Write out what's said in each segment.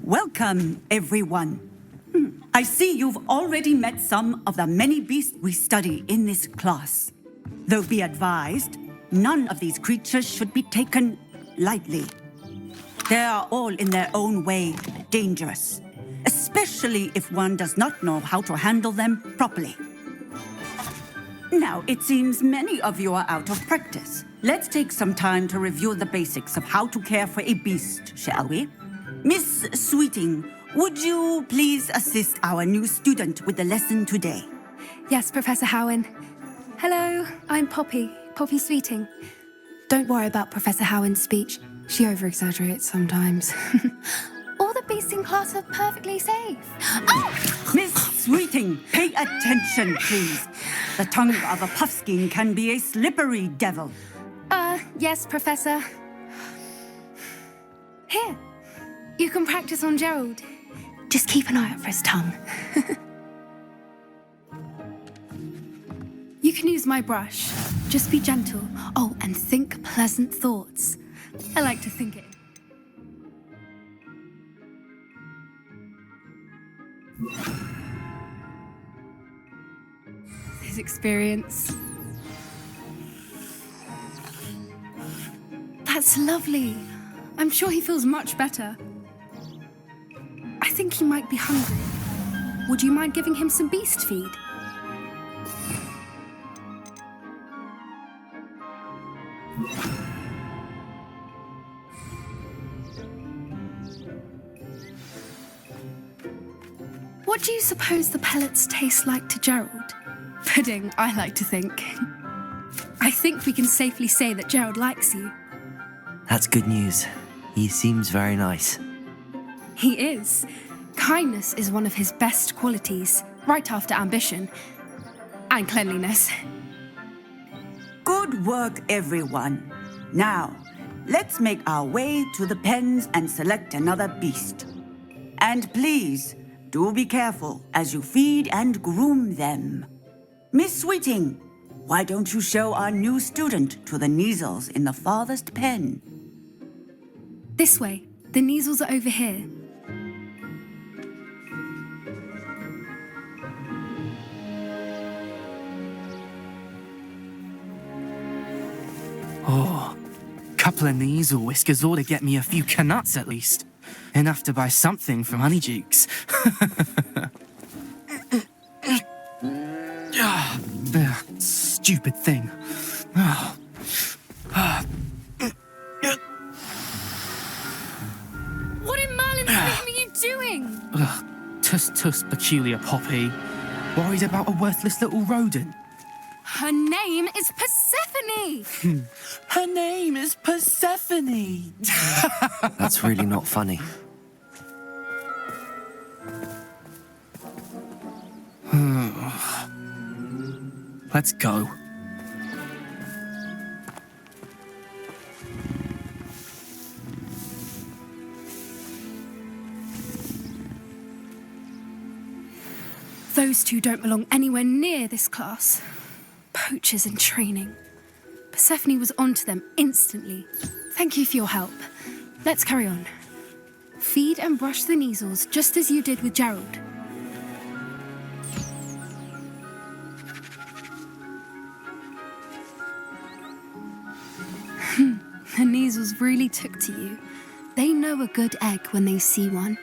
Welcome, everyone. I see you've already met some of the many beasts we study in this class. Though be advised, none of these creatures should be taken lightly. They are all in their own way dangerous, especially if one does not know how to handle them properly. Now, it seems many of you are out of practice. Let's take some time to review the basics of how to care for a beast, shall we? Miss Sweeting, would you please assist our new student with the lesson today? Yes, Professor Howen. Hello, I'm Poppy Sweeting. Don't worry about Professor Howen's speech. She over-exaggerates sometimes. All the beasts in class are perfectly safe. Oh! Miss Sweeting, pay attention, please. The tongue of a puffskein can be a slippery devil. Yes, Professor. Here, you can practice on Gerald. Just keep an eye out for his tongue. You can use my brush. Just be gentle. Oh, and think pleasant thoughts. I like to think it. His experience. That's lovely. I'm sure he feels much better. I think he might be hungry. Would you mind giving him some beast feed? What do you suppose the pellets taste like to Gerald? Pudding, I like to think. I think we can safely say that Gerald likes you. That's good news. He seems very nice. He is. Kindness is one of his best qualities, right after ambition. And cleanliness. Good work, everyone. Now, let's make our way to the pens and select another beast. And please, do be careful as you feed and groom them. Miss Sweeting, why don't you show our new student to the Neasels in the farthest pen? This way. The Neasels are over here. Oh, couple of Neasel whiskers ought to get me a few canuts at least. Enough to buy something from Honeydukes. Stupid thing. What in Merlin's name are you doing? Tuss, peculiar Poppy. Worried about a worthless little rodent. Her name is Persephone! Her name is Persephone! That's really not funny. Let's go. Those two don't belong anywhere near this class. Poachers in training. Persephone was onto them instantly. Thank you for your help. Let's carry on. Feed and brush the Neasels just as you did with Gerald. The Neasels really took to you. They know a good egg when they see one.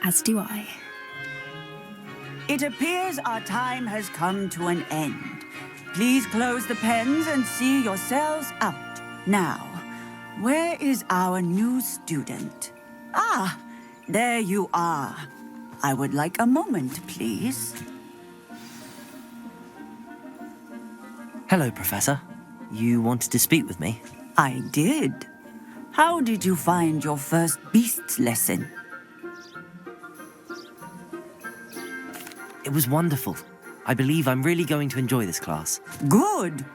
As do I. It appears our time has come to an end. Please close the pens and see yourselves out. Now, where is our new student? Ah, there you are. I would like a moment, please. Hello, Professor. You wanted to speak with me? I did. How did you find your first beasts lesson? It was wonderful. I believe I'm really going to enjoy this class. Good.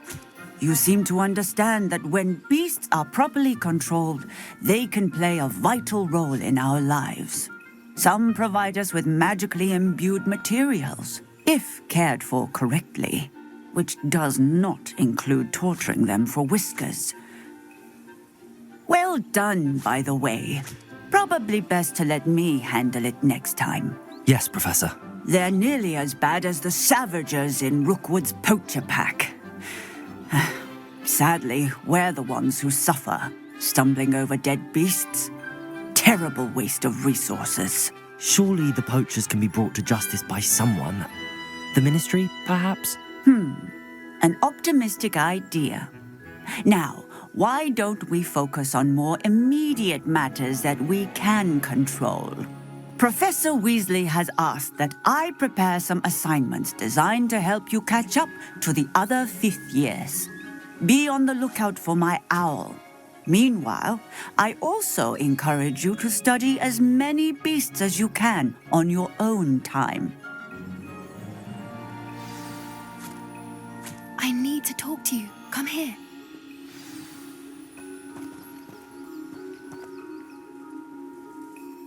You seem to understand that when beasts are properly controlled, they can play a vital role in our lives. Some provide us with magically imbued materials, if cared for correctly, which does not include torturing them for whiskers. Well done, by the way. Probably probably best to let me handle it next time. Yes, Professor. They're nearly as bad as the Savagers in Rookwood's poacher pack. Sadly, we're the ones who suffer, stumbling over dead beasts. Terrible waste of resources. Surely the poachers can be brought to justice by someone. The Ministry, perhaps? An optimistic idea. Now, why don't we focus on more immediate matters that we can control? Professor Weasley has asked that I prepare some assignments designed to help you catch up to the other fifth years. Be on the lookout for my owl. Meanwhile, I also encourage you to study as many beasts as you can on your own time. I need to talk to you. Come here.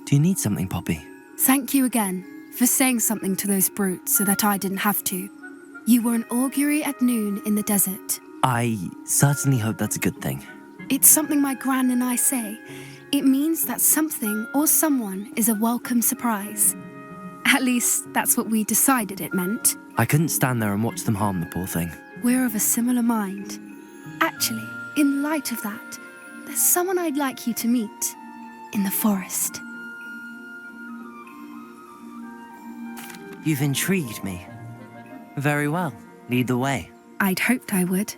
Do you need something, Poppy? Thank you again for saying something to those brutes so that I didn't have to. You were an augury at noon in the desert. I certainly hope that's a good thing. It's something my gran and I say. It means that something or someone is a welcome surprise. At least, that's what we decided it meant. I couldn't stand there and watch them harm the poor thing. We're of a similar mind. Actually, in light of that, there's someone I'd like you to meet in the forest. You've intrigued me. Very well. Lead the way. I'd hoped I would.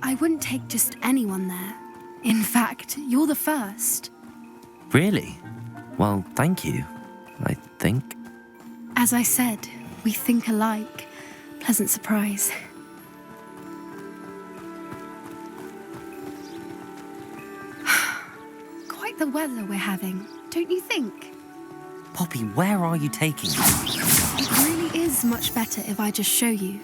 I wouldn't take just anyone there. In fact, you're the first. Really? Well, thank you, I think. As I said, we think alike. Pleasant surprise. Quite the weather we're having, don't you think? Poppy, where are you taking me? It really is much better if I just show you.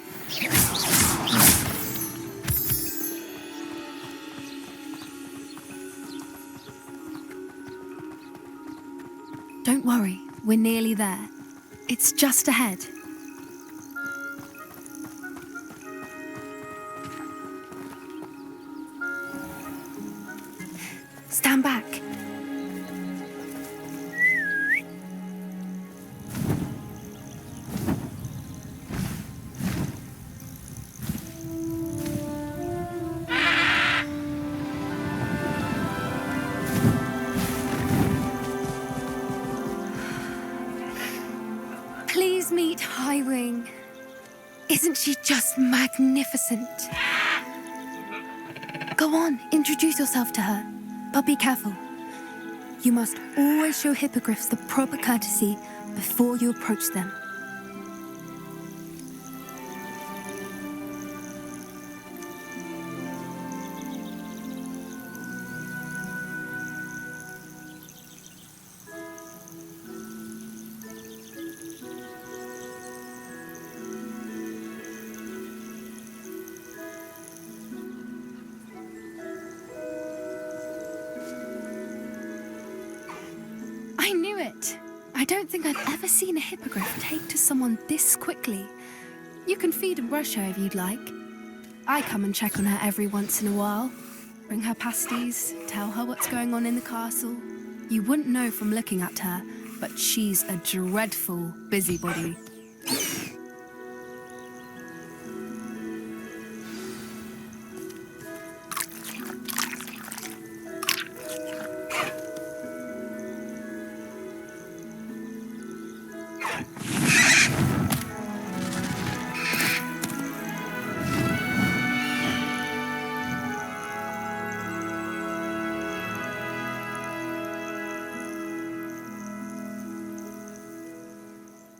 Don't worry, we're nearly there. It's just ahead. Stand back. Please meet Highwing. Isn't she just magnificent? Go on, introduce yourself to her. But be careful. You must always show hippogriffs the proper courtesy before you approach them. I knew it. I don't think I've ever seen a hippogriff take to someone this quickly. You can feed and brush her if you'd like. I come and check on her every once in a while. Bring her pasties, tell her what's going on in the castle. You wouldn't know from looking at her, but she's a dreadful busybody.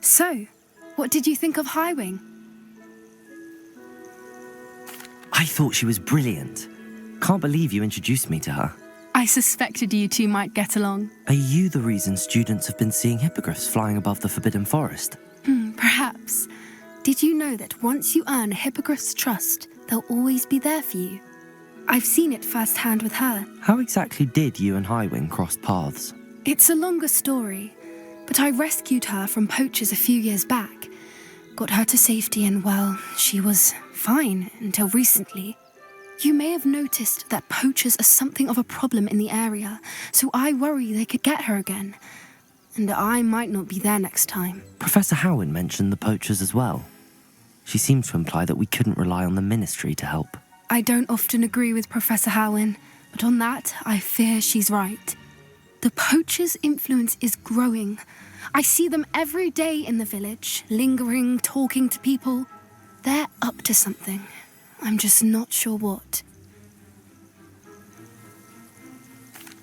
So, what did you think of Highwing? I thought she was brilliant. Can't believe you introduced me to her. I suspected you two might get along. Are you the reason students have been seeing hippogriffs flying above the Forbidden Forest? Perhaps. Did you know that once you earn a hippogriff's trust, they'll always be there for you? I've seen it firsthand with her. How exactly did you and Highwing cross paths? It's a longer story, but I rescued her from poachers a few years back. Got her to safety and, well, she was fine until recently. You may have noticed that poachers are something of a problem in the area, so I worry they could get her again. And I might not be there next time. Professor Howin mentioned the poachers as well. She seemed to imply that we couldn't rely on the ministry to help. I don't often agree with Professor Howin, but on that, I fear she's right. The poachers' influence is growing. I see them every day in the village, lingering, talking to people. They're up to something. I'm just not sure what.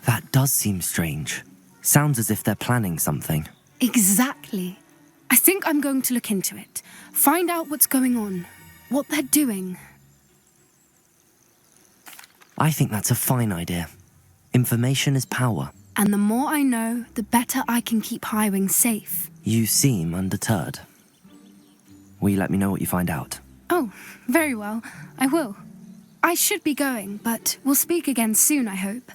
That does seem strange. Sounds as if they're planning something. Exactly. I think I'm going to look into it. Find out what's going on, what they're doing. I think that's a fine idea. Information is power. And the more I know, the better I can keep Highwing safe. You seem undeterred. Will you let me know what you find out? Oh, very well. I will. I should be going, but we'll speak again soon, I hope.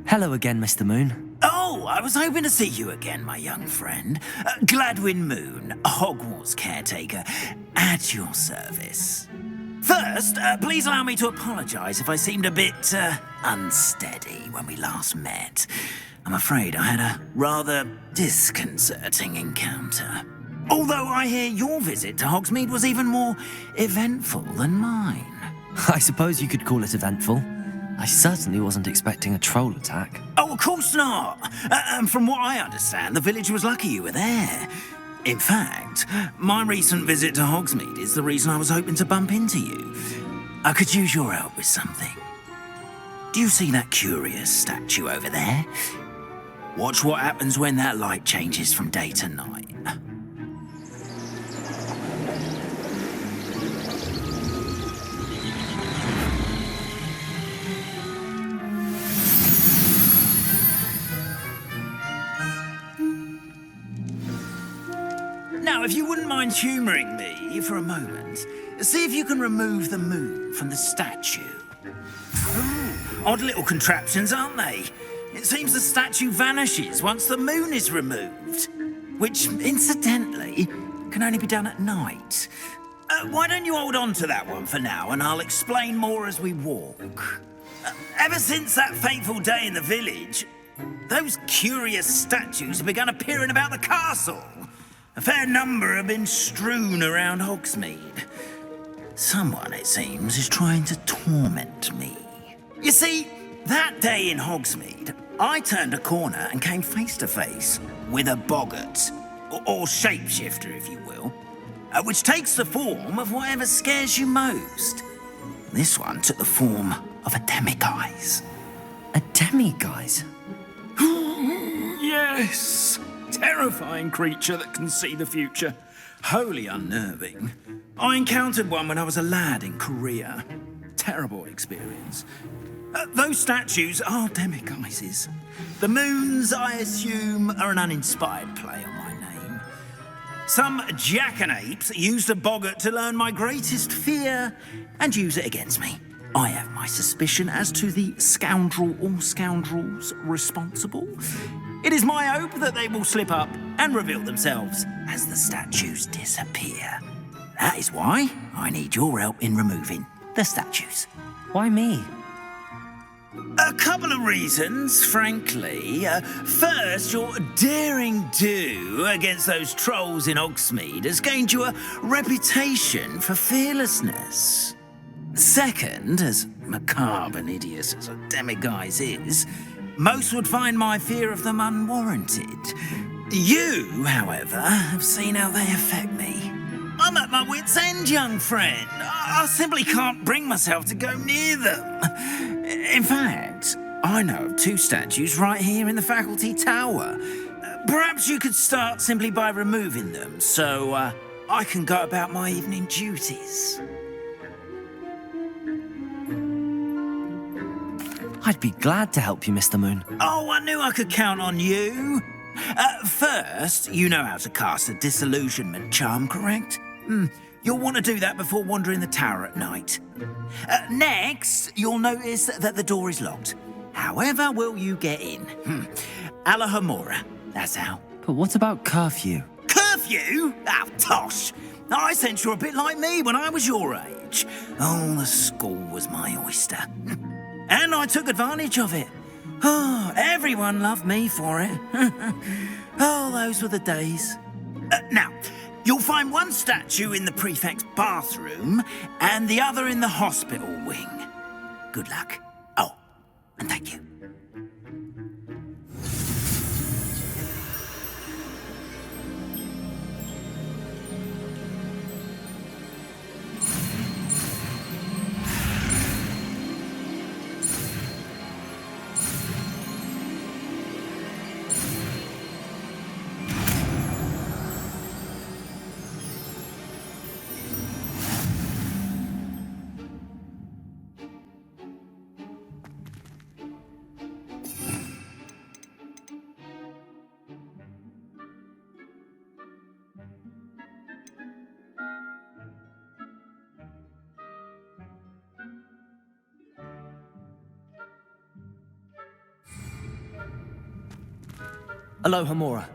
Hello again, Mr. Moon. Oh, I was hoping to see you again, my young friend. Gladwin Moon, Hogwarts caretaker, at your service. First, please allow me to apologise if I seemed a bit unsteady when we last met. I'm afraid I had a rather disconcerting encounter. Although I hear your visit to Hogsmeade was even more eventful than mine. I suppose you could call it eventful. I certainly wasn't expecting a troll attack. Oh, of course not. And from what I understand, the village was lucky you were there. In fact, my recent visit to Hogsmeade is the reason I was hoping to bump into you. I could use your help with something. Do you see that curious statue over there? Watch what happens when that light changes from day to night. Now, if you wouldn't mind humouring me for a moment, see if you can remove the moon from the statue. Ooh, odd little contraptions, aren't they? It seems the statue vanishes once the moon is removed, which, incidentally, can only be done at night. Why don't you hold on to that one for now, and I'll explain more as we walk. Ever since that fateful day in the village, those curious statues have begun appearing about the castle. A fair number have been strewn around Hogsmeade. Someone, it seems, is trying to torment me. You see, that day in Hogsmeade, I turned a corner and came face to face with a boggart, or shapeshifter, if you will, which takes the form of whatever scares you most. This one took the form of a demiguise. A demiguise? Yes! Terrifying creature that can see the future. Wholly unnerving. I encountered one when I was a lad in Korea. Terrible experience. Those statues are demiguises. The moons, I assume, are an uninspired play on my name. Some jackanapes used a boggart to learn my greatest fear and use it against me. I have my suspicion as to the scoundrel or scoundrels responsible. It is my hope that they will slip up and reveal themselves as the statues disappear. That is why I need your help in removing the statues. Why me? A couple of reasons, frankly. First, your daring do against those trolls in Hogsmeade has gained you a reputation for fearlessness. Second, as macabre and hideous as a demiguise is, most would find my fear of them unwarranted. You, however, have seen how they affect me. I'm at my wit's end, young friend. I simply can't bring myself to go near them. In fact, I know of two statues right here in the faculty tower. Perhaps you could start simply by removing them, so I can go about my evening duties. I'd be glad to help you, Mr. Moon. Oh, I knew I could count on you. First, you know how to cast a disillusionment charm, correct? You'll want to do that before wandering the tower at night. Next, you'll notice that the door is locked. However will you get in? Alahomora, that's how. But what about curfew? Curfew? Oh, tosh. I sense you're a bit like me when I was your age. Oh, the school was my oyster. And I took advantage of it. Oh, everyone loved me for it. Oh, those were the days. Now, you'll find one statue in the prefect's bathroom and the other in the hospital wing. Good luck. Oh, and thank you. Alohomora.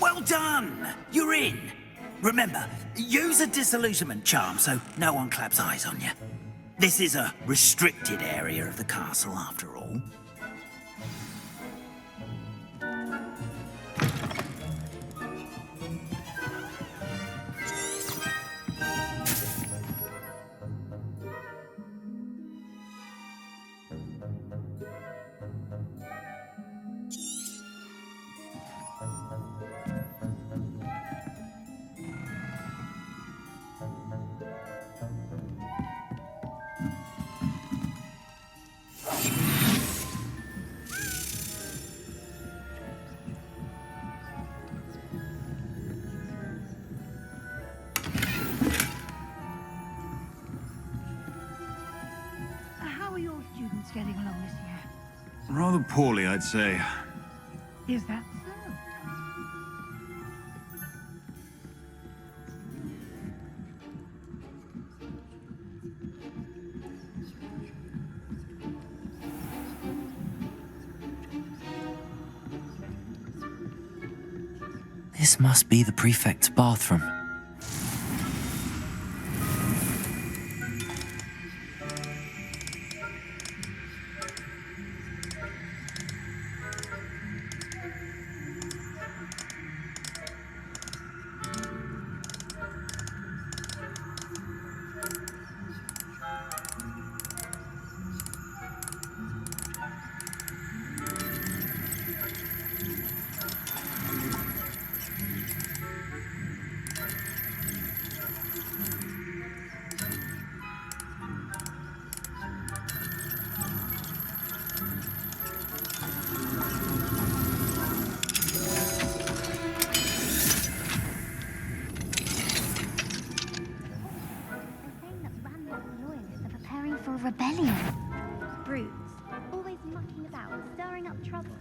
Well done! You're in. Remember, use a disillusionment charm so no one claps eyes on you. This is a restricted area of the castle, after all. How are your students getting along this year? Rather poorly, I'd say. Is that so? This must be the prefect's bathroom. rebellion. Brutes, always mucking about and stirring up trouble.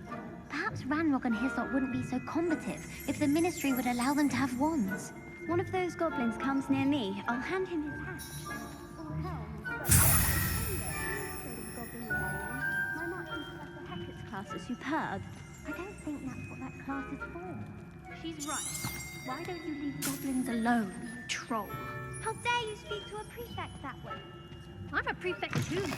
Perhaps Ranrock and Hyssop wouldn't be so combative if the Ministry would allow them to have wands. One of those goblins comes near me, I'll hand him his hat. Or hell, my Marching Professor Hackett's class is superb. I don't think that's what that class is for. She's right. Why don't you leave goblins alone, you troll? How dare you speak to a prefect that way? I'm a prefect too, you twit.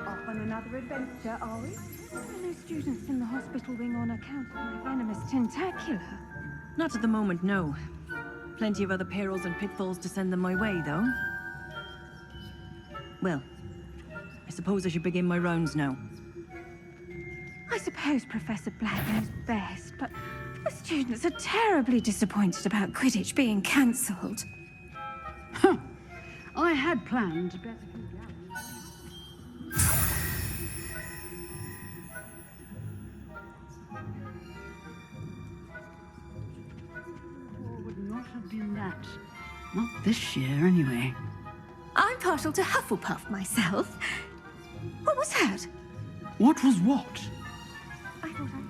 Off on another adventure, are we? There are no students in the hospital wing on account of my venomous tentacular. Not at the moment, no. Plenty of other perils and pitfalls to send them my way, though. Well, I suppose I should begin my rounds now. I suppose Professor Black knows best, but the students are terribly disappointed about Quidditch being cancelled. I had planned to bet a few galleys. Would not have been that. Not this year, anyway. I'm partial to Hufflepuff myself. What was that? What was what? I thought I...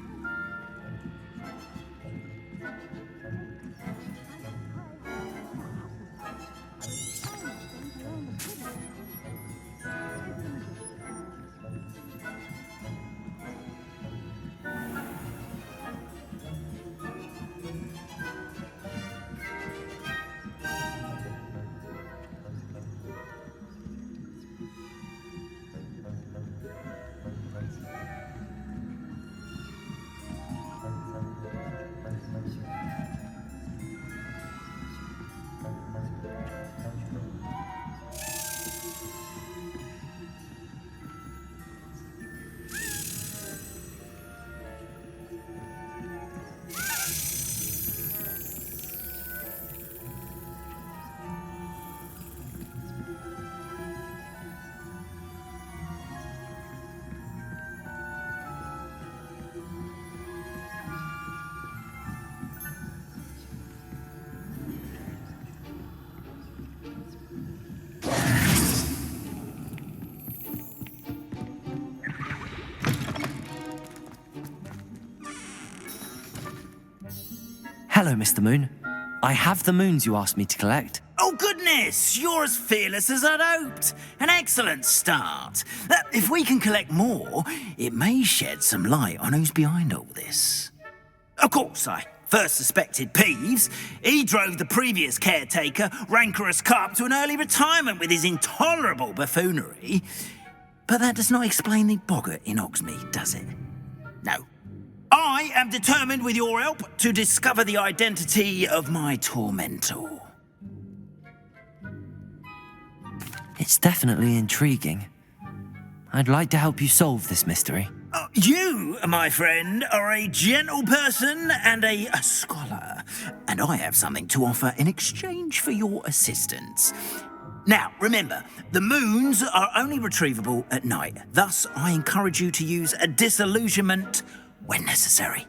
Hello, Mr. Moon. I have the moons you asked me to collect. Oh, goodness! You're as fearless as I'd hoped. An excellent start. If we can collect more, it may shed some light on who's behind all this. Of course, I first suspected Peeves. He drove the previous caretaker, Rancorous Carp, to an early retirement with his intolerable buffoonery. But that does not explain the boggart in Hogsmeade, does it? No. I am determined, with your help, to discover the identity of my tormentor. It's definitely intriguing. I'd like to help you solve this mystery. You, my friend, are a gentle person and a scholar, and I have something to offer in exchange for your assistance. Now, remember, the moons are only retrievable at night. Thus, I encourage you to use a disillusionment when necessary.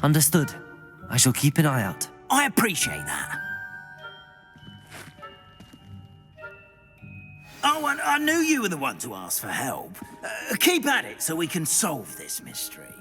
Understood. I shall keep an eye out. I appreciate that. Oh, and I knew you were the one to ask for help. Keep at it so we can solve this mystery.